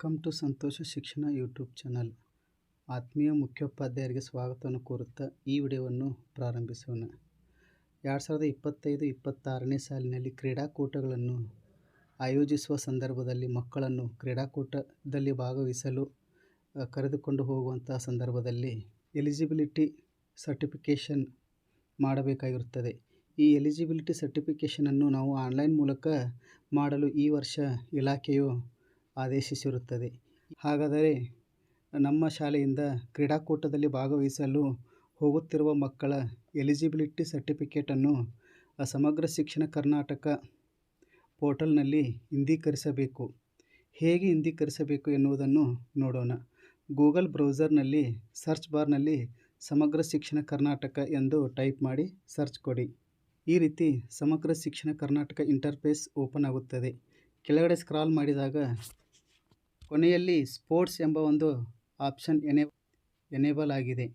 Welcome to ಸಂತೋಷ ಶಿಕ್ಷಣ YouTube channel. ಆತ್ಮೀಯ ಮುಖ್ಯೋಪಾಧ್ಯಾಯರಿಗೆ ಸ್ವಾಗತವನ್ನು ಕೋರುತ್ತಾ ಈ ವಿಡಿಯೋವನ್ನು ಪ್ರಾರಂಭಿಸೋಣ. 2025-26ನೇ ಸಾಲಿನಲ್ಲಿ ಕ್ರೀಡಾಕೂಟಗಳನ್ನು ಆಯೋಜಿಸುವ ಸಂದರ್ಭದಲ್ಲಿ ಮಕ್ಕಳನ್ನು ಕ್ರೀಡಾಕೂಟದಲ್ಲಿ ಭಾಗವಹಿಸಲು ಕರೆದುಕೊಂಡು ಹೋಗುವಂತಹ ಸಂದರ್ಭದಲ್ಲಿ ಎಲಿಜಿಬಿಲಿಟಿ ಸರ್ಟಿಫಿಕೇಷನ್ ಮಾಡಬೇಕಾಗಿರುತ್ತದೆ. ಈ ಎಲಿಜಿಬಿಲಿಟಿ ಸರ್ಟಿಫಿಕೇಷನನ್ನು ನಾವು ಆನ್ಲೈನ್ ಮೂಲಕ ಮಾಡಲು ಈ ವರ್ಷ ಇಲಾಖೆಯು ಆದೇಶಿಸಿರುತ್ತದೆ. ಹಾಗಾದರೆ ನಮ್ಮ ಶಾಲೆಯಿಂದ ಕ್ರೀಡಾಕೂಟದಲ್ಲಿ ಭಾಗವಹಿಸಲು ಹೋಗುತ್ತಿರುವ ಮಕ್ಕಳ ಎಲಿಜಿಬಿಲಿಟಿ ಸರ್ಟಿಫಿಕೇಟನ್ನು ಸಮಗ್ರ ಶಿಕ್ಷಣ ಕರ್ನಾಟಕ ಪೋರ್ಟಲ್ನಲ್ಲಿ ಹಿಂದೀಕರಿಸಬೇಕು. ಹೇಗೆ ಹಿಂದೀಕರಿಸಬೇಕು ಎನ್ನುವುದನ್ನು ನೋಡೋಣ. ಗೂಗಲ್ ಬ್ರೌಸರ್ನಲ್ಲಿ ಸರ್ಚ್ ಬಾರ್ನಲ್ಲಿ ಸಮಗ್ರ ಶಿಕ್ಷಣ ಕರ್ನಾಟಕ ಎಂದು ಟೈಪ್ ಮಾಡಿ ಸರ್ಚ್ ಕೊಡಿ. ಈ ರೀತಿ ಸಮಗ್ರ ಶಿಕ್ಷಣ ಕರ್ನಾಟಕ ಇಂಟರ್ಫೇಸ್ ಓಪನ್ ಆಗುತ್ತದೆ. ಕೆಳಗಡೆ ಸ್ಕ್ರಾಲ್ ಮಾಡಿದಾಗ ಕೊನೆಯಲ್ಲಿ ಸ್ಪೋರ್ಟ್ಸ್ ಎಂಬ ಒಂದು ಆಪ್ಷನ್ ಎನೇಬಲ್ ಆಗಿದೆ.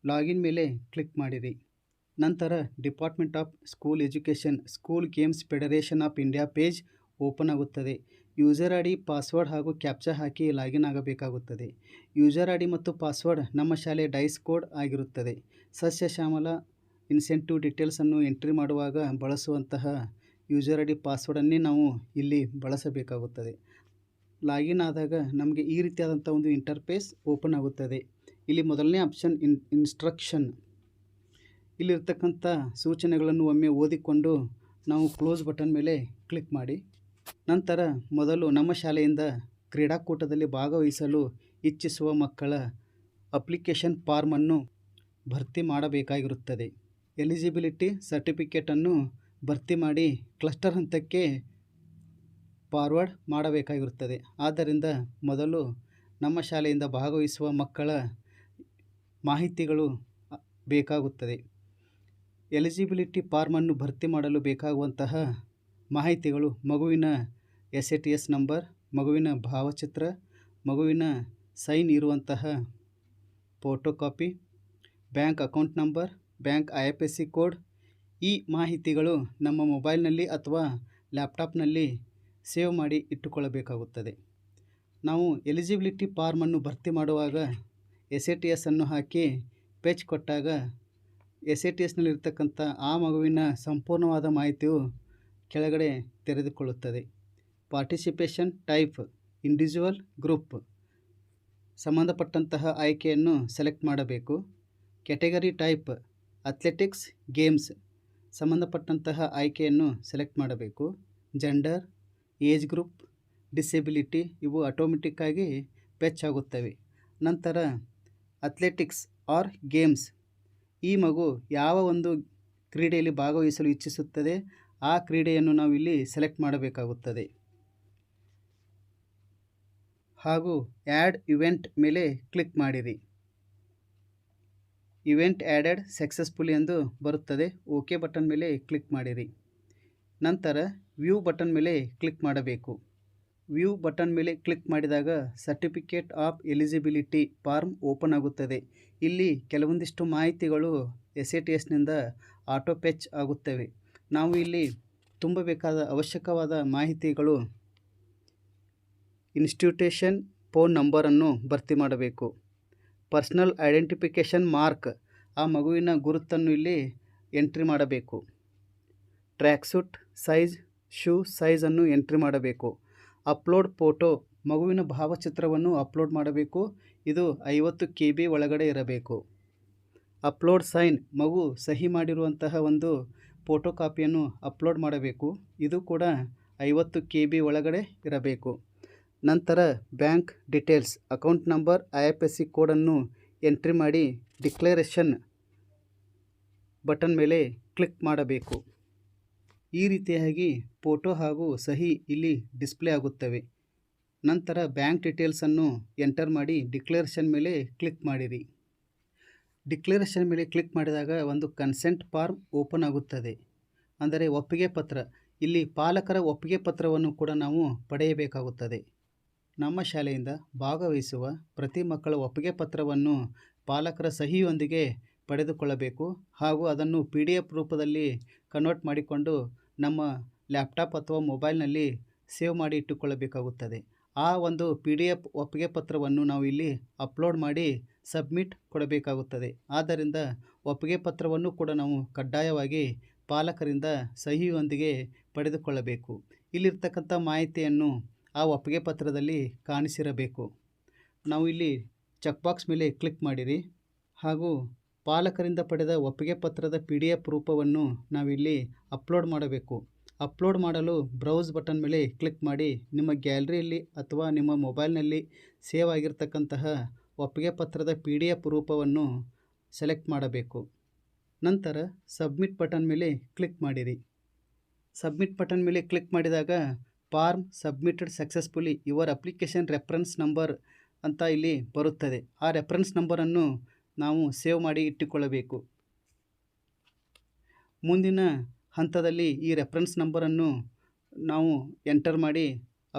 ಲಾಗಿನ್ ಮೇಲೆ ಕ್ಲಿಕ್ ಮಾಡಿರಿ. ನಂತರ department of school education school games federation of India page open ಆಗುತ್ತದೆ. ಯೂಸರ್ ಐ ಡಿ, ಪಾಸ್ವರ್ಡ್ ಹಾಗೂ ಕ್ಯಾಪ್ಚಾ ಹಾಕಿ ಲಾಗಿನ್ ಆಗಬೇಕಾಗುತ್ತದೆ. ಯೂಸರ್ ಐ ಡಿ ಮತ್ತು ಪಾಸ್ವರ್ಡ್ ನಮ್ಮ ಶಾಲೆ ಡೈಸ್ ಕೋಡ್ ಆಗಿರುತ್ತದೆ. ಸಸ್ಯ ಶ್ಯಾಮಲ ಇನ್ಸೆಂಟಿವ್ ಡೀಟೇಲ್ಸನ್ನು ಎಂಟ್ರಿ ಮಾಡುವಾಗ ಬಳಸುವಂತಹ ಯೂಸರ್ ಐ ಡಿ ಪಾಸ್ವರ್ಡನ್ನೇ ನಾವು ಇಲ್ಲಿ ಬಳಸಬೇಕಾಗುತ್ತದೆ. ಲಾಗಿನ್ ಆದಾಗ ನಮಗೆ ಈ ರೀತಿಯಾದಂಥ ಒಂದು ಇಂಟರ್ಫೇಸ್ ಓಪನ್ ಆಗುತ್ತದೆ. ಇಲ್ಲಿ ಮೊದಲನೇ ಆಪ್ಷನ್ ಇನ್ಸ್ಟ್ರಕ್ಷನ್. ಇಲ್ಲಿರ್ತಕ್ಕಂಥ ಸೂಚನೆಗಳನ್ನು ಒಮ್ಮೆ ಓದಿಕೊಂಡು ನಾವು ಕ್ಲೋಸ್ ಬಟನ್ ಮೇಲೆ ಕ್ಲಿಕ್ ಮಾಡಿ. ನಂತರ ಮೊದಲು ನಮ್ಮ ಶಾಲೆಯಿಂದ ಕ್ರೀಡಾಕೂಟದಲ್ಲಿ ಭಾಗವಹಿಸಲು ಇಚ್ಛಿಸುವ ಮಕ್ಕಳ ಅಪ್ಲಿಕೇಶನ್ ಫಾರ್ಮನ್ನು ಭರ್ತಿ ಮಾಡಬೇಕಾಗಿರುತ್ತದೆ. ಎಲಿಜಿಬಿಲಿಟಿ ಸರ್ಟಿಫಿಕೇಟನ್ನು ಭರ್ತಿ ಮಾಡಿ ಕ್ಲಸ್ಟರ್ ಹಂತಕ್ಕೆ ಫಾರ್ವರ್ಡ್ ಮಾಡಬೇಕಾಗಿರುತ್ತದೆ. ಆದ್ದರಿಂದ ಮೊದಲು ನಮ್ಮ ಶಾಲೆಯಿಂದ ಭಾಗವಹಿಸುವ ಮಕ್ಕಳ ಮಾಹಿತಿಗಳು ಬೇಕಾಗುತ್ತದೆ. ಎಲಿಜಿಬಿಲಿಟಿ ಫಾರ್ಮನ್ನು ಭರ್ತಿ ಮಾಡಲು ಬೇಕಾಗುವಂತಹ ಮಾಹಿತಿಗಳು ಮಗುವಿನ SATS ನಂಬರ್, ಮಗುವಿನ ಭಾವಚಿತ್ರ, ಮಗುವಿನ ಸೈನ್ ಇರುವಂತಹ photo copy, bank account number, bank IFSC code. ಈ ಮಾಹಿತಿಗಳು ನಮ್ಮ ಮೊಬೈಲ್ನಲ್ಲಿ ಅಥವಾ ಲ್ಯಾಪ್ಟಾಪ್ನಲ್ಲಿ ಸೇವ್ ಮಾಡಿ ಇಟ್ಟುಕೊಳ್ಳಬೇಕಾಗುತ್ತದೆ. ನಾವು ಎಲಿಜಿಬಿಲಿಟಿ ಫಾರ್ಮನ್ನು ಭರ್ತಿ ಮಾಡುವಾಗ SATS ಅನ್ನು ಹಾಕಿ ಪೇಜ್ ಕೊಟ್ಟಾಗ SATSನಲ್ಲಿರ್ತಕ್ಕಂಥ ಆ ಮಗುವಿನ ಸಂಪೂರ್ಣವಾದ ಮಾಹಿತಿಯು ಕೆಳಗಡೆ ತೆರೆದುಕೊಳ್ಳುತ್ತದೆ. ಪಾರ್ಟಿಸಿಪೇಷನ್ ಟೈಪ್ ಇಂಡಿವಿಜುವಲ್, ಗ್ರೂಪ್ ಸಂಬಂಧಪಟ್ಟಂತಹ ಆಯ್ಕೆಯನ್ನು ಸೆಲೆಕ್ಟ್ ಮಾಡಬೇಕು. ಕ್ಯಾಟಗರಿ ಟೈಪ್ ಅಥ್ಲೆಟಿಕ್ಸ್, ಗೇಮ್ಸ್ ಸಂಬಂಧಪಟ್ಟಂತಹ ಆಯ್ಕೆಯನ್ನು ಸೆಲೆಕ್ಟ್ ಮಾಡಬೇಕು. ಜೆಂಡರ್, ಏಜ್ ಗ್ರೂಪ್, ಡಿಸೆಬಿಲಿಟಿ ಇವು ಆಟೋಮೆಟಿಕ್ಕಾಗಿ ಫೆಚ್ ಆಗುತ್ತವೆ. ನಂತರ ಅಥ್ಲೆಟಿಕ್ಸ್ ಆರ್ ಗೇಮ್ಸ್, ಈ ಮಗು ಯಾವ ಒಂದು ಕ್ರೀಡೆಯಲ್ಲಿ ಭಾಗವಹಿಸಲು ಇಚ್ಛಿಸುತ್ತದೆ ಆ ಕ್ರೀಡೆಯನ್ನು ನಾವು ಇಲ್ಲಿ ಸೆಲೆಕ್ಟ್ ಮಾಡಬೇಕಾಗುತ್ತದೆ. ಹಾಗೂ ಆ್ಯಡ್ ಇವೆಂಟ್ ಮೇಲೆ ಕ್ಲಿಕ್ ಮಾಡಿರಿ. ಇವೆಂಟ್ ಆ್ಯಡೆಡ್ ಸಕ್ಸಸ್ಫುಲಿ ಎಂದು ಬರುತ್ತದೆ. ಓಕೆ ಬಟನ್ ಮೇಲೆ ಕ್ಲಿಕ್ ಮಾಡಿರಿ. ನಂತರ ವ್ಯೂ ಬಟನ್ ಮೇಲೆ ಕ್ಲಿಕ್ ಮಾಡಬೇಕು. ವ್ಯೂ ಬಟನ್ ಮೇಲೆ ಕ್ಲಿಕ್ ಮಾಡಿದಾಗ certificate of eligibility form open ಆಗುತ್ತದೆ. ಇಲ್ಲಿ ಕೆಲವೊಂದಿಷ್ಟು ಮಾಹಿತಿಗಳು SATSನಿಂದ ಆಟೋ ಫೆಚ್ ಆಗುತ್ತವೆ. ನಾವು ಇಲ್ಲಿ ತುಂಬಬೇಕಾದ ಅವಶ್ಯಕವಾದ ಮಾಹಿತಿಗಳು ಇನ್ಸ್ಟಿಟ್ಯೂಷನ್ ಫೋನ್ ನಂಬರನ್ನು ಭರ್ತಿ ಮಾಡಬೇಕು. ಪರ್ಸನಲ್ ಐಡೆಂಟಿಫಿಕೇಷನ್ ಮಾರ್ಕ್, ಆ ಮಗುವಿನ ಗುರುತನ್ನು ಇಲ್ಲಿ ಎಂಟ್ರಿ ಮಾಡಬೇಕು. ಟ್ರ್ಯಾಕ್ ಸೂಟ್ ಸೈಜ್, ಶೂ ಸೈಜನ್ನು ಎಂಟ್ರಿ ಮಾಡಬೇಕು. ಅಪ್ಲೋಡ್ ಫೋಟೋ, ಮಗುವಿನ ಭಾವಚಿತ್ರವನ್ನು ಅಪ್ಲೋಡ್ ಮಾಡಬೇಕು. ಇದು 50 KB ಒಳಗಡೆ ಇರಬೇಕು. ಅಪ್ಲೋಡ್ ಸೈನ್, ಮಗು ಸಹಿ ಮಾಡಿರುವಂತಹ ಒಂದು ಫೋಟೋ ಕಾಪಿಯನ್ನು ಅಪ್ಲೋಡ್ ಮಾಡಬೇಕು. ಇದು ಕೂಡ 50 KB ಒಳಗಡೆ ಇರಬೇಕು. ನಂತರ bank details, account number, IFSC ಕೋಡನ್ನು ಎಂಟ್ರಿ ಮಾಡಿ ಡಿಕ್ಲರೇಷನ್ ಬಟನ್ ಮೇಲೆ ಕ್ಲಿಕ್ ಮಾಡಬೇಕು. ಈ ರೀತಿಯಾಗಿ ಫೋಟೋ ಹಾಗೂ ಸಹಿ ಇಲ್ಲಿ ಡಿಸ್ಪ್ಲೇ ಆಗುತ್ತವೆ. ನಂತರ ಬ್ಯಾಂಕ್ ಡೀಟೇಲ್ಸನ್ನು ಎಂಟರ್ ಮಾಡಿ ಡಿಕ್ಲರೇಷನ್ ಮೇಲೆ ಕ್ಲಿಕ್ ಮಾಡಿರಿ. ಡಿಕ್ಲರೇಷನ್ ಮೇಲೆ ಕ್ಲಿಕ್ ಮಾಡಿದಾಗ ಒಂದು ಕನ್ಸೆಂಟ್ ಫಾರ್ಮ್ ಓಪನ್ ಆಗುತ್ತದೆ, ಅಂದರೆ ಒಪ್ಪಿಗೆ ಪತ್ರ. ಇಲ್ಲಿ ಪಾಲಕರ ಒಪ್ಪಿಗೆ ಪತ್ರವನ್ನು ಕೂಡ ನಾವು ಪಡೆಯಬೇಕಾಗುತ್ತದೆ. ನಮ್ಮ ಶಾಲೆಯಿಂದ ಭಾಗವಹಿಸುವ ಪ್ರತಿ ಮಕ್ಕಳ ಒಪ್ಪಿಗೆ ಪತ್ರವನ್ನು ಪಾಲಕರ ಸಹಿಯೊಂದಿಗೆ ಪಡೆದುಕೊಳ್ಳಬೇಕು. ಹಾಗೂ ಅದನ್ನು PDF ರೂಪದಲ್ಲಿ ಕನ್ವರ್ಟ್ ಮಾಡಿಕೊಂಡು ನಮ್ಮ ಲ್ಯಾಪ್ಟಾಪ್ ಅಥವಾ ಮೊಬೈಲ್ನಲ್ಲಿ ಸೇವ್ ಮಾಡಿ ಇಟ್ಟುಕೊಳ್ಳಬೇಕಾಗುತ್ತದೆ. ಆ ಒಂದು PDF ಒಪ್ಪಿಗೆ ಪತ್ರವನ್ನು ನಾವು ಇಲ್ಲಿ ಅಪ್ಲೋಡ್ ಮಾಡಿ ಸಬ್ಮಿಟ್ ಕೊಡಬೇಕಾಗುತ್ತದೆ. ಆದ್ದರಿಂದ ಒಪ್ಪಿಗೆ ಪತ್ರವನ್ನು ಕೂಡ ನಾವು ಕಡ್ಡಾಯವಾಗಿ ಪಾಲಕರಿಂದ ಸಹಿಯೊಂದಿಗೆ ಪಡೆದುಕೊಳ್ಳಬೇಕು. ಇಲ್ಲಿರ್ತಕ್ಕಂಥ ಮಾಹಿತಿಯನ್ನು ಆ ಒಪ್ಪಿಗೆ ಪತ್ರದಲ್ಲಿ ಕಾಣಿಸಿರಬೇಕು. ನಾವು ಇಲ್ಲಿ ಚೆಕ್ ಬಾಕ್ಸ್ ಮೇಲೆ ಕ್ಲಿಕ್ ಮಾಡಿರಿ ಹಾಗೂ ಪಾಲಕರಿಂದ ಪಡೆದ ಒಪ್ಪಿಗೆ ಪತ್ರದ PDF ರೂಪವನ್ನು ನಾವಿಲ್ಲಿ ಅಪ್ಲೋಡ್ ಮಾಡಬೇಕು. ಅಪ್ಲೋಡ್ ಮಾಡಲು ಬ್ರೌಸ್ ಬಟನ್ ಮೇಲೆ ಕ್ಲಿಕ್ ಮಾಡಿ ನಿಮ್ಮ ಗ್ಯಾಲರಿಯಲ್ಲಿ ಅಥವಾ ನಿಮ್ಮ ಮೊಬೈಲ್ನಲ್ಲಿ ಸೇವ್ ಆಗಿರ್ತಕ್ಕಂತಹ ಒಪ್ಪಿಗೆ ಪತ್ರದ PDF ರೂಪವನ್ನು ಸೆಲೆಕ್ಟ್ ಮಾಡಬೇಕು. ನಂತರ ಸಬ್ಮಿಟ್ ಬಟನ್ ಮೇಲೆ ಕ್ಲಿಕ್ ಮಾಡಿರಿ. ಸಬ್ಮಿಟ್ ಬಟನ್ ಮೇಲೆ ಕ್ಲಿಕ್ ಮಾಡಿದಾಗ form submitted successfully your application reference number ಅಂತ ಇಲ್ಲಿ ಬರುತ್ತದೆ. ಆ ರೆಫರೆನ್ಸ್ ನಂಬರನ್ನು ನಾವು ಸೇವ್ ಮಾಡಿ ಇಟ್ಟುಕೊಳ್ಳಬೇಕು. ಮುಂದಿನ ಹಂತದಲ್ಲಿ ಈ ರೆಫರೆನ್ಸ್ ನಂಬರನ್ನು ನಾವು ಎಂಟರ್ ಮಾಡಿ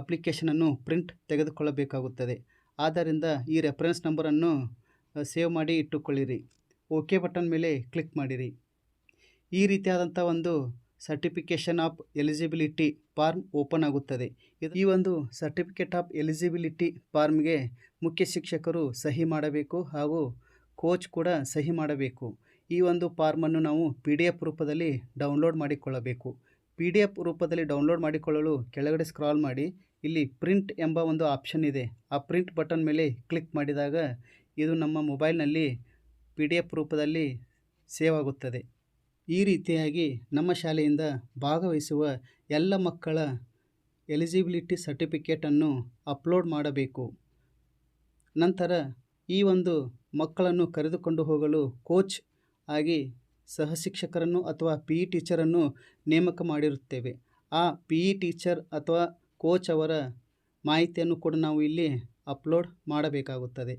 ಅಪ್ಲಿಕೇಶನನ್ನು ಪ್ರಿಂಟ್ ತೆಗೆದುಕೊಳ್ಳಬೇಕಾಗುತ್ತದೆ. ಆದ್ದರಿಂದ ಈ ರೆಫರೆನ್ಸ್ ನಂಬರನ್ನು ಸೇವ್ ಮಾಡಿ ಇಟ್ಟುಕೊಳ್ಳಿರಿ. ಓಕೆ ಬಟನ್ ಮೇಲೆ ಕ್ಲಿಕ್ ಮಾಡಿರಿ. ಈ ರೀತಿಯಾದಂಥ ಒಂದು certification of eligibility form open ಆಗುತ್ತದೆ. ಈ ಒಂದು ಸರ್ಟಿಫಿಕೇಟ್ ಆಫ್ ಎಲಿಜಿಬಿಲಿಟಿ ಫಾರ್ಮ್ಗೆ ಮುಖ್ಯ ಶಿಕ್ಷಕರು ಸಹಿ ಮಾಡಬೇಕು ಹಾಗೂ ಕೋಚ್ ಕೂಡ ಸಹಿ ಮಾಡಬೇಕು. ಈ ಒಂದು ಫಾರ್ಮನ್ನು ನಾವು PDF ರೂಪದಲ್ಲಿ ಡೌನ್ಲೋಡ್ ಮಾಡಿಕೊಳ್ಳಬೇಕು. PDF ರೂಪದಲ್ಲಿ ಡೌನ್ಲೋಡ್ ಮಾಡಿಕೊಳ್ಳಲು ಕೆಳಗಡೆ ಸ್ಕ್ರಾಲ್ ಮಾಡಿ ಇಲ್ಲಿ ಪ್ರಿಂಟ್ ಎಂಬ ಒಂದು ಆಪ್ಷನ್ ಇದೆ. ಆ ಪ್ರಿಂಟ್ ಬಟನ್ ಮೇಲೆ ಕ್ಲಿಕ್ ಮಾಡಿದಾಗ ಇದು ನಮ್ಮ ಮೊಬೈಲ್ನಲ್ಲಿ PDF ರೂಪದಲ್ಲಿ ಸೇವ್ ಆಗುತ್ತದೆ. ಈ ರೀತಿಯಾಗಿ ನಮ್ಮ ಶಾಲೆಯಿಂದ ಭಾಗವಹಿಸುವ ಎಲ್ಲ ಮಕ್ಕಳ ಎಲಿಜಿಬಿಲಿಟಿ ಸರ್ಟಿಫಿಕೇಟನ್ನು ಅಪ್ಲೋಡ್ ಮಾಡಬೇಕು. ನಂತರ ಈ ಒಂದು ಮಕ್ಕಳನ್ನು ಕರೆದುಕೊಂಡು ಹೋಗಲು ಕೋಚ್ ಆಗಿ ಸಹಶಿಕ್ಷಕರನ್ನು ಅಥವಾ PE ಟೀಚರನ್ನು ನೇಮಕ ಮಾಡಿರುತ್ತೇವೆ. ಆ PE ಟೀಚರ್ ಅಥವಾ ಕೋಚ್ ಅವರ ಮಾಹಿತಿಯನ್ನು ಕೂಡ ನಾವು ಇಲ್ಲಿ ಅಪ್ಲೋಡ್ ಮಾಡಬೇಕಾಗುತ್ತದೆ.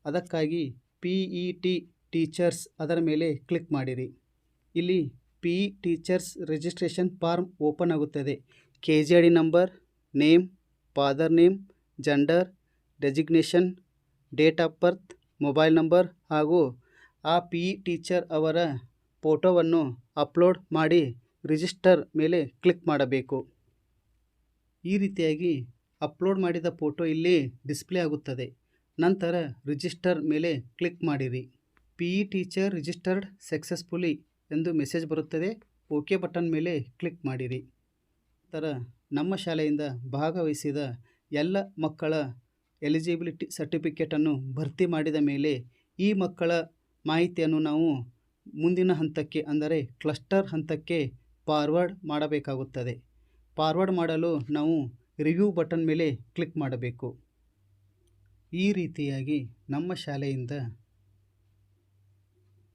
ಅದಕ್ಕಾಗಿ PET ಟೀಚರ್ಸ್ ಅದರ ಮೇಲೆ ಕ್ಲಿಕ್ ಮಾಡಿರಿ. ಇಲ್ಲಿ PE teachers registration form open ಆಗುತ್ತದೆ. KGID number, name, father name, gender, designation, date of birth, mobile number ಹಾಗೂ ಆ PE ಟೀಚರ್ ಅವರ ಫೋಟೋವನ್ನು ಅಪ್ಲೋಡ್ ಮಾಡಿ ರಿಜಿಸ್ಟರ್ ಮೇಲೆ ಕ್ಲಿಕ್ ಮಾಡಬೇಕು. ಈ ರೀತಿಯಾಗಿ ಅಪ್ಲೋಡ್ ಮಾಡಿದ ಫೋಟೋ ಇಲ್ಲಿ ಡಿಸ್ಪ್ಲೇ ಆಗುತ್ತದೆ. ನಂತರ ರಿಜಿಸ್ಟರ್ ಮೇಲೆ ಕ್ಲಿಕ್ ಮಾಡಿರಿ. PE ಟೀಚರ್ ರಿಜಿಸ್ಟರ್ಡ್ ಸಕ್ಸಸ್ಫುಲಿ ಎಂದು ಮೆಸೇಜ್ ಬರುತ್ತದೆ. ಓಕೆ ಬಟನ್ ಮೇಲೆ ಕ್ಲಿಕ್ ಮಾಡಿರಿ. ನಂತರ ನಮ್ಮ ಶಾಲೆಯಿಂದ ಭಾಗವಹಿಸಿದ ಎಲ್ಲ ಮಕ್ಕಳ ಎಲಿಜಿಬಿಲಿಟಿ ಸರ್ಟಿಫಿಕೇಟನ್ನು ಭರ್ತಿ ಮಾಡಿದ ಮೇಲೆ ಈ ಮಕ್ಕಳ ಮಾಹಿತಿಯನ್ನು ನಾವು ಮುಂದಿನ ಹಂತಕ್ಕೆ ಅಂದರೆ ಕ್ಲಸ್ಟರ್ ಹಂತಕ್ಕೆ ಫಾರ್ವರ್ಡ್ ಮಾಡಬೇಕಾಗುತ್ತದೆ. ಫಾರ್ವರ್ಡ್ ಮಾಡಲು ನಾವು ರಿವ್ಯೂ ಬಟನ್ ಮೇಲೆ ಕ್ಲಿಕ್ ಮಾಡಬೇಕು. ಈ ರೀತಿಯಾಗಿ ನಮ್ಮ ಶಾಲೆಯಿಂದ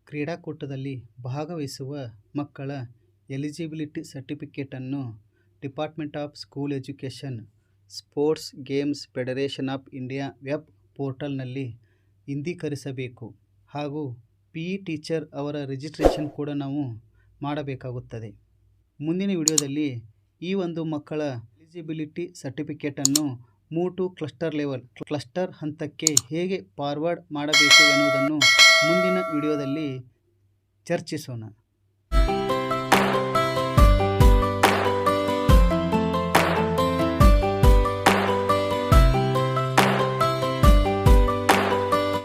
ಕ್ರೀಡಾಕೂಟದಲ್ಲಿ ಭಾಗವಹಿಸುವ ಮಕ್ಕಳ ಎಲಿಜಿಬಿಲಿಟಿ ಸರ್ಟಿಫಿಕೇಟನ್ನು department of school education sports games federation of India web ಪೋರ್ಟಲ್ನಲ್ಲಿ ಇಂದೀಕರಿಸಬೇಕು ಹಾಗೂ PE ಟೀಚರ್ ಅವರ ರಿಜಿಸ್ಟ್ರೇಷನ್ ಕೂಡ ನಾವು ಮಾಡಬೇಕಾಗುತ್ತದೆ. ಮುಂದಿನ ವಿಡಿಯೋದಲ್ಲಿ ಈ ಒಂದು ಮಕ್ಕಳ ಎಲಿಜಿಬಿಲಿಟಿ ಸರ್ಟಿಫಿಕೇಟನ್ನು ಮೂವ್ ಟು ಕ್ಲಸ್ಟರ್ ಹಂತಕ್ಕೆ ಹೇಗೆ ಫಾರ್ವರ್ಡ್ ಮಾಡಬೇಕು ಎನ್ನುವುದನ್ನು ಮುಂದಿನ ವಿಡಿಯೋದಲ್ಲಿ ಚರ್ಚಿಸೋಣ.